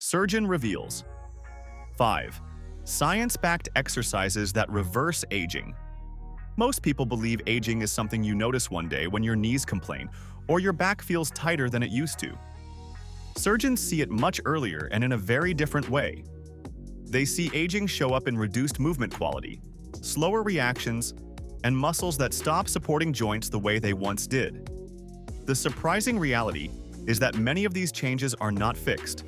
Surgeon reveals. 5. Science-backed exercises that reverse aging. Most people believe aging is something you notice one day when your knees complain or your back feels tighter than it used to. Surgeons see it much earlier and in a very different way. They see aging show up in reduced movement quality, slower reactions, and muscles that stop supporting joints the way they once did. The surprising reality is that many of these changes are not fixed.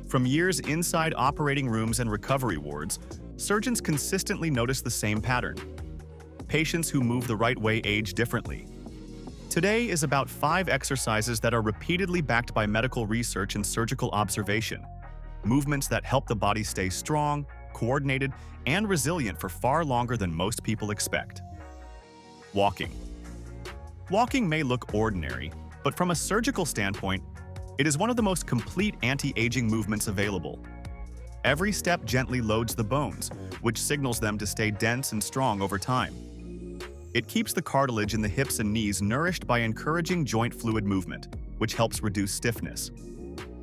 From years inside operating rooms and recovery wards, surgeons consistently notice the same pattern. Patients who move the right way age differently. Today is about 5 exercises that are repeatedly backed by medical research and surgical observation. Movements that help the body stay strong, coordinated, and resilient for far longer than most people expect. Walking. Walking may look ordinary, but from a surgical standpoint, it is one of the most complete anti-aging movements available. Every step gently loads the bones, which signals them to stay dense and strong over time. It keeps the cartilage in the hips and knees nourished by encouraging joint fluid movement, which helps reduce stiffness.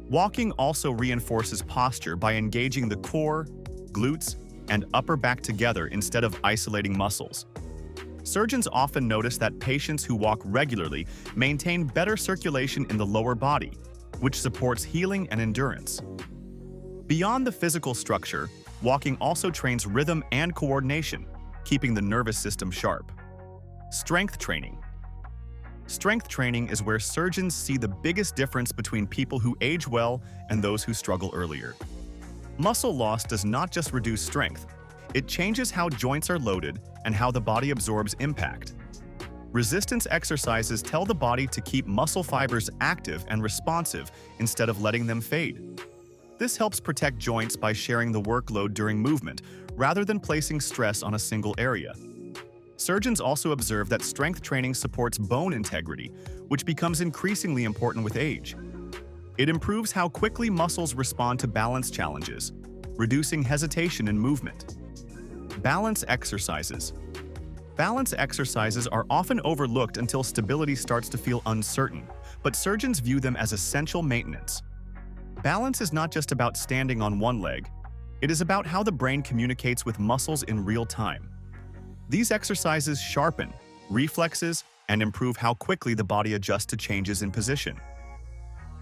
Walking also reinforces posture by engaging the core, glutes, and upper back together instead of isolating muscles. Surgeons often notice that patients who walk regularly maintain better circulation in the lower body, which supports healing and endurance. Beyond the physical structure, walking also trains rhythm and coordination, keeping the nervous system sharp. Strength training. Strength training is where surgeons see the biggest difference between people who age well and those who struggle earlier. Muscle loss does not just reduce strength, it changes how joints are loaded and how the body absorbs impact. Resistance exercises tell the body to keep muscle fibers active and responsive instead of letting them fade. This helps protect joints by sharing the workload during movement, rather than placing stress on a single area. Surgeons also observe that strength training supports bone integrity, which becomes increasingly important with age. It improves how quickly muscles respond to balance challenges, reducing hesitation in movement. Balance exercises. Balance exercises are often overlooked until stability starts to feel uncertain, but surgeons view them as essential maintenance. Balance is not just about standing on one leg, it is about how the brain communicates with muscles in real time. These exercises sharpen reflexes and improve how quickly the body adjusts to changes in position.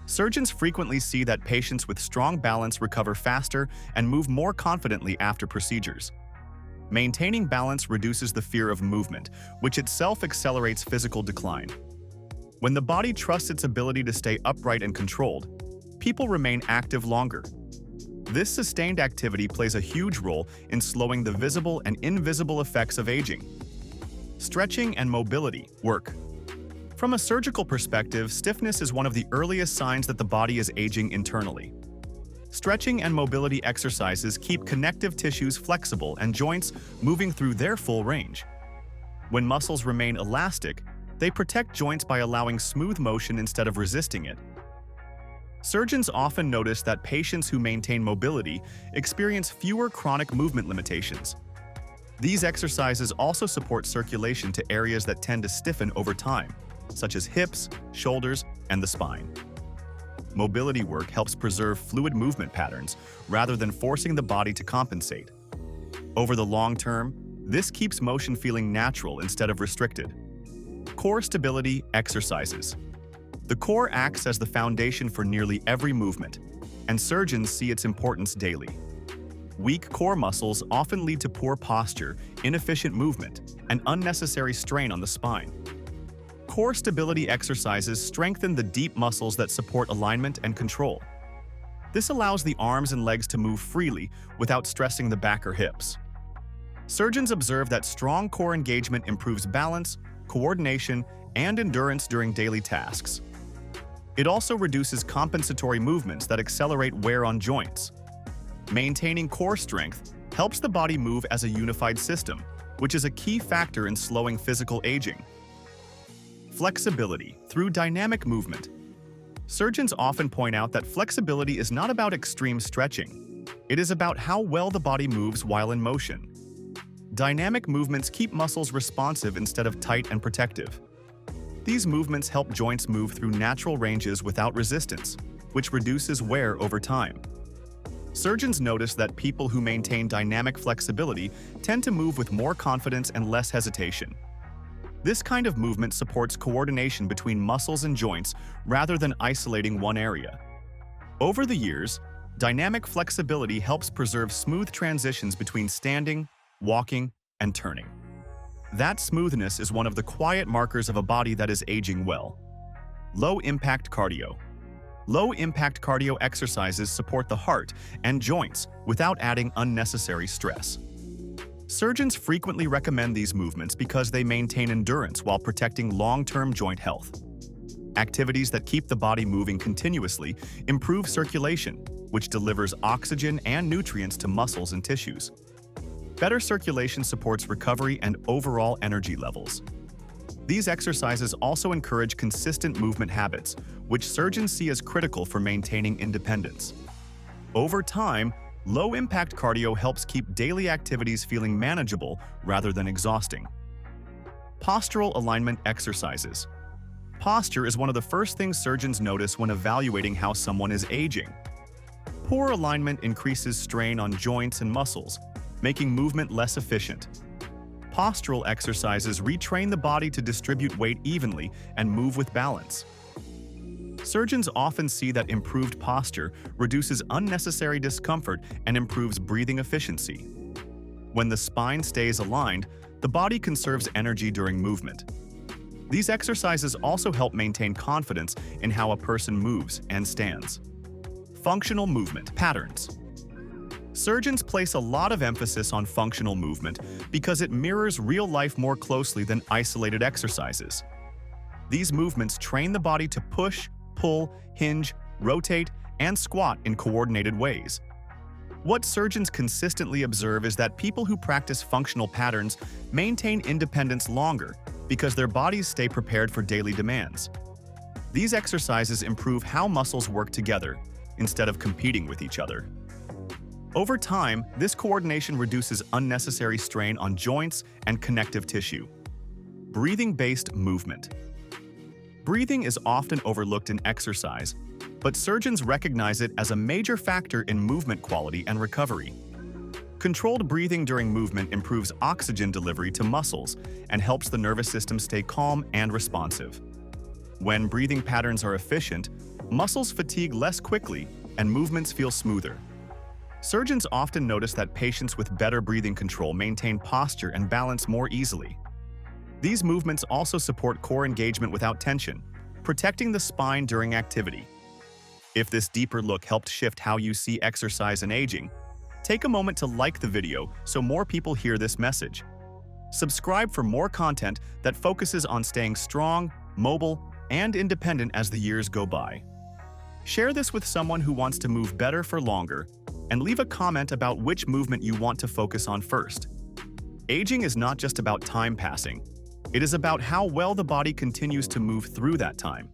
Surgeons frequently see that patients with strong balance recover faster and move more confidently after procedures. Maintaining balance reduces the fear of movement, which itself accelerates physical decline. When the body trusts its ability to stay upright and controlled, people remain active longer. This sustained activity plays a huge role in slowing the visible and invisible effects of aging. Stretching and mobility work. From a surgical perspective, stiffness is one of the earliest signs that the body is aging internally. Stretching and mobility exercises keep connective tissues flexible and joints moving through their full range. When muscles remain elastic, they protect joints by allowing smooth motion instead of resisting it. Surgeons often notice that patients who maintain mobility experience fewer chronic movement limitations. These exercises also support circulation to areas that tend to stiffen over time, such as hips, shoulders, and the spine. Mobility work helps preserve fluid movement patterns rather than forcing the body to compensate. Over the long term, this keeps motion feeling natural instead of restricted. Core stability exercises. The core acts as the foundation for nearly every movement, and surgeons see its importance daily. Weak core muscles often lead to poor posture, inefficient movement, and unnecessary strain on the spine. Core stability exercises strengthen the deep muscles that support alignment and control. This allows the arms and legs to move freely without stressing the back or hips. Surgeons observe that strong core engagement improves balance, coordination, and endurance during daily tasks. It also reduces compensatory movements that accelerate wear on joints. Maintaining core strength helps the body move as a unified system, which is a key factor in slowing physical aging. Flexibility through dynamic movement. Surgeons often point out that flexibility is not about extreme stretching. It is about how well the body moves while in motion. Dynamic movements keep muscles responsive instead of tight and protective. These movements help joints move through natural ranges without resistance, which reduces wear over time. Surgeons notice that people who maintain dynamic flexibility tend to move with more confidence and less hesitation. This kind of movement supports coordination between muscles and joints rather than isolating one area. Over the years, dynamic flexibility helps preserve smooth transitions between standing, walking, and turning. That smoothness is one of the quiet markers of a body that is aging well. Low-impact cardio. Low-impact cardio exercises support the heart and joints without adding unnecessary stress. Surgeons frequently recommend these movements because they maintain endurance while protecting long-term joint health. Activities that keep the body moving continuously improve circulation, which delivers oxygen and nutrients to muscles and tissues. Better circulation supports recovery and overall energy levels. These exercises also encourage consistent movement habits, which surgeons see as critical for maintaining independence. Over time, low-impact cardio helps keep daily activities feeling manageable rather than exhausting. Postural alignment exercises. Posture is one of the first things surgeons notice when evaluating how someone is aging. Poor alignment increases strain on joints and muscles, making movement less efficient. Postural exercises retrain the body to distribute weight evenly and move with balance. Surgeons often see that improved posture reduces unnecessary discomfort and improves breathing efficiency. When the spine stays aligned, the body conserves energy during movement. These exercises also help maintain confidence in how a person moves and stands. Functional movement patterns. Surgeons place a lot of emphasis on functional movement because it mirrors real life more closely than isolated exercises. These movements train the body to push, pull, hinge, rotate, and squat in coordinated ways. What surgeons consistently observe is that people who practice functional patterns maintain independence longer because their bodies stay prepared for daily demands. These exercises improve how muscles work together instead of competing with each other. Over time, this coordination reduces unnecessary strain on joints and connective tissue. Breathing-based movement. Breathing is often overlooked in exercise, but surgeons recognize it as a major factor in movement quality and recovery. Controlled breathing during movement improves oxygen delivery to muscles and helps the nervous system stay calm and responsive. When breathing patterns are efficient, muscles fatigue less quickly and movements feel smoother. Surgeons often notice that patients with better breathing control maintain posture and balance more easily. These movements also support core engagement without tension, protecting the spine during activity. If this deeper look helped shift how you see exercise and aging, take a moment to like the video so more people hear this message. Subscribe for more content that focuses on staying strong, mobile, and independent as the years go by. Share this with someone who wants to move better for longer, and leave a comment about which movement you want to focus on first. Aging is not just about time passing. It is about how well the body continues to move through that time.